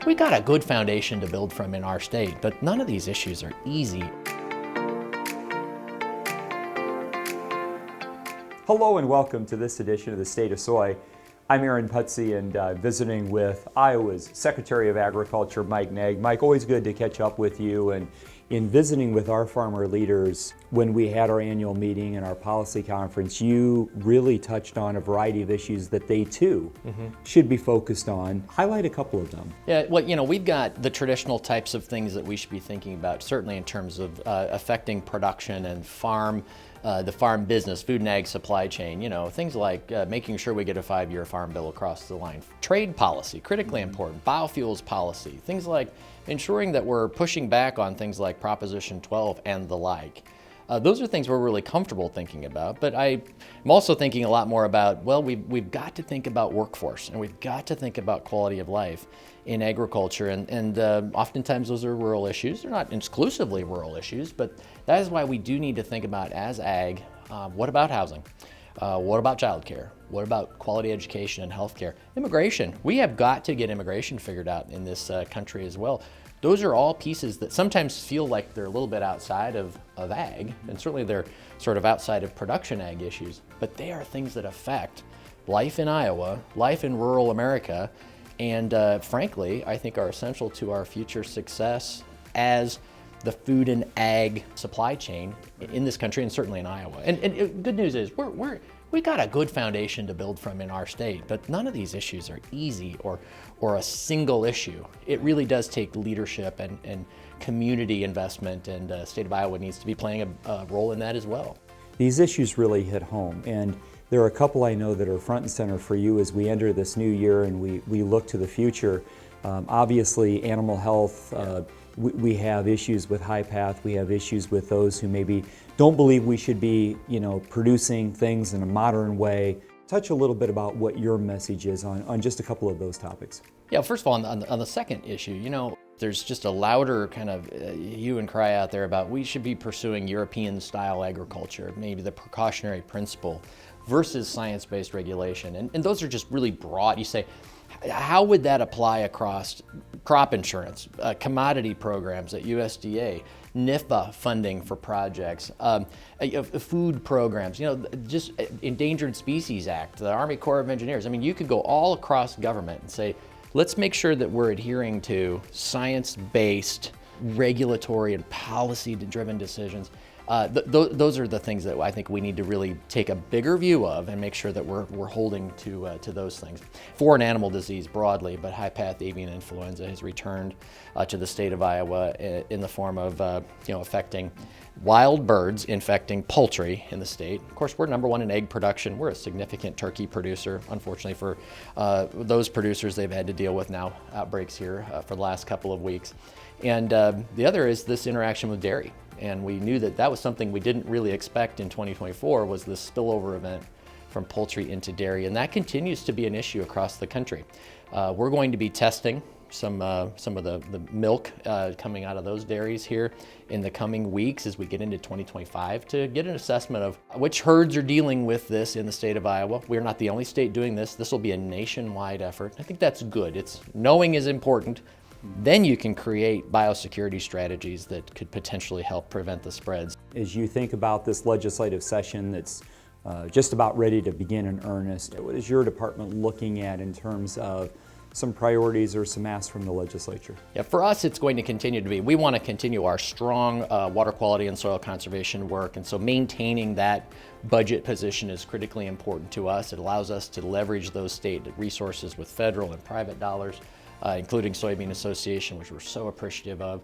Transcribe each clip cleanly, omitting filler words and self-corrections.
We got a good foundation to build from in our state, but none of these issues are easy. Hello and welcome to this edition of the State of Soy. I'm Aaron Putsey and visiting with Iowa's Secretary of Agriculture, Mike Naig. Mike, always good to catch up with you, and in visiting with our farmer leaders when we had our annual meeting and our policy conference, you really touched on a variety of issues that they too should be focused on. Highlight a couple of them. Yeah, well, we've got the traditional types of things that we should be thinking about, certainly in terms of affecting production and the farm business, food and ag supply chain, things like making sure we get a 5-year farm bill across the line. Trade policy, critically important. Biofuels policy, things like ensuring that we're pushing back on things like Proposition 12 and the like. Those are things we're really comfortable thinking about, but I'm also thinking a lot more about, well, we've got to think about workforce, and we've got to think about quality of life in agriculture, and oftentimes those are rural issues. They're not exclusively rural issues, but that is why we do need to think about, as ag, what about housing? What about childcare? What about quality education and healthcare? Immigration. We have got to get immigration figured out in this country as well. Those are all pieces that sometimes feel like they're a little bit outside of ag, and certainly they're sort of outside of production ag issues, but they are things that affect life in Iowa, life in rural America, and frankly, I think are essential to our future success as the food and ag supply chain in this country, and certainly in Iowa. And good news is we got a good foundation to build from in our state, but none of these issues are easy or a single issue. It really does take leadership and community investment, and the state of Iowa needs to be playing a role in that as well. These issues really hit home, and there are a couple I know that are front and center for you as we enter this new year and we look to the future. Obviously, animal health, we have issues with high path, we have issues with those who maybe don't believe we should be, producing things in a modern way. Touch a little bit about what your message is on just a couple of those topics. Yeah, first of all, on the second issue, there's just a louder kind of hue and cry out there about we should be pursuing European-style agriculture, maybe the precautionary principle versus science-based regulation. And those are just really broad. You say, how would that apply across crop insurance, commodity programs at USDA, NIFA funding for projects, food programs, just Endangered Species Act, the Army Corps of Engineers. I mean, you could go all across government and say, let's make sure that we're adhering to science-based regulatory and policy-driven decisions. Those are the things that I think we need to really take a bigger view of and make sure that we're holding to those things. Foreign animal disease broadly, but high-path avian influenza has returned to the state of Iowa in the form of affecting wild birds, infecting poultry in the state. Of course, we're number one in egg production. We're a significant turkey producer. Unfortunately for those producers, they've had to deal with now outbreaks here for the last couple of weeks. And the other is this interaction with dairy. And we knew that was something we didn't really expect in 2024, was this spillover event from poultry into dairy. And that continues to be an issue across the country. We're going to be testing some of the milk coming out of those dairies here in the coming weeks as we get into 2025 to get an assessment of which herds are dealing with this in the state of Iowa. We're not the only state doing this. This will be a nationwide effort. I think that's good. Knowing is important. Then you can create biosecurity strategies that could potentially help prevent the spreads. As you think about this legislative session that's just about ready to begin in earnest, what is your department looking at in terms of some priorities or some asks from the legislature? Yeah, for us, it's going to continue to be, we want to continue our strong water quality and soil conservation work, and so maintaining that budget position is critically important to us. It allows us to leverage those state resources with federal and private dollars, including Soybean Association, which we're so appreciative of.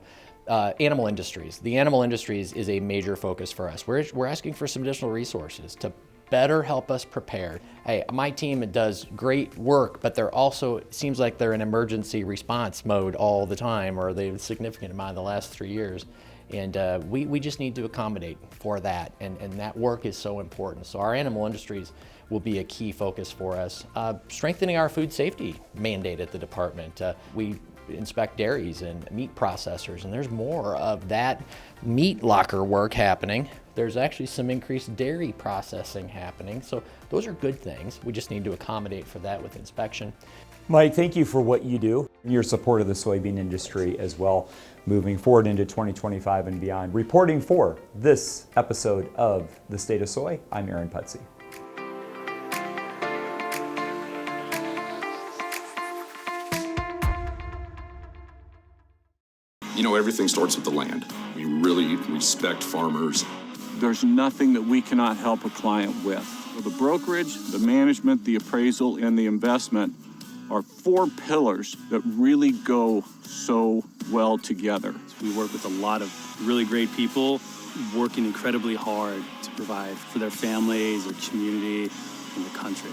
Animal industries. The animal industries is a major focus for us. We're asking for some additional resources to better help us prepare. Hey, my team does great work, but they're also, it seems like they're in emergency response mode all the time, or they've a significant amount in the last 3 years. And we just need to accommodate for that, and that work is so important. So our animal industries will be a key focus for us. Strengthening our food safety mandate at the department. We inspect dairies and meat processors, and there's more of that meat locker work happening. There's actually some increased dairy processing happening, so those are good things. We just need to accommodate for that with inspection. Mike, thank you for what you do and your support of the soybean industry as well, moving forward into 2025 and beyond. Reporting for this episode of The State of Soy, I'm Aaron Putsey. You know, everything starts with the land. We really respect farmers. There's nothing that we cannot help a client with. So the brokerage, the management, the appraisal, and the investment are four pillars that really go so well together. We work with a lot of really great people working incredibly hard to provide for their families, their community, and the country.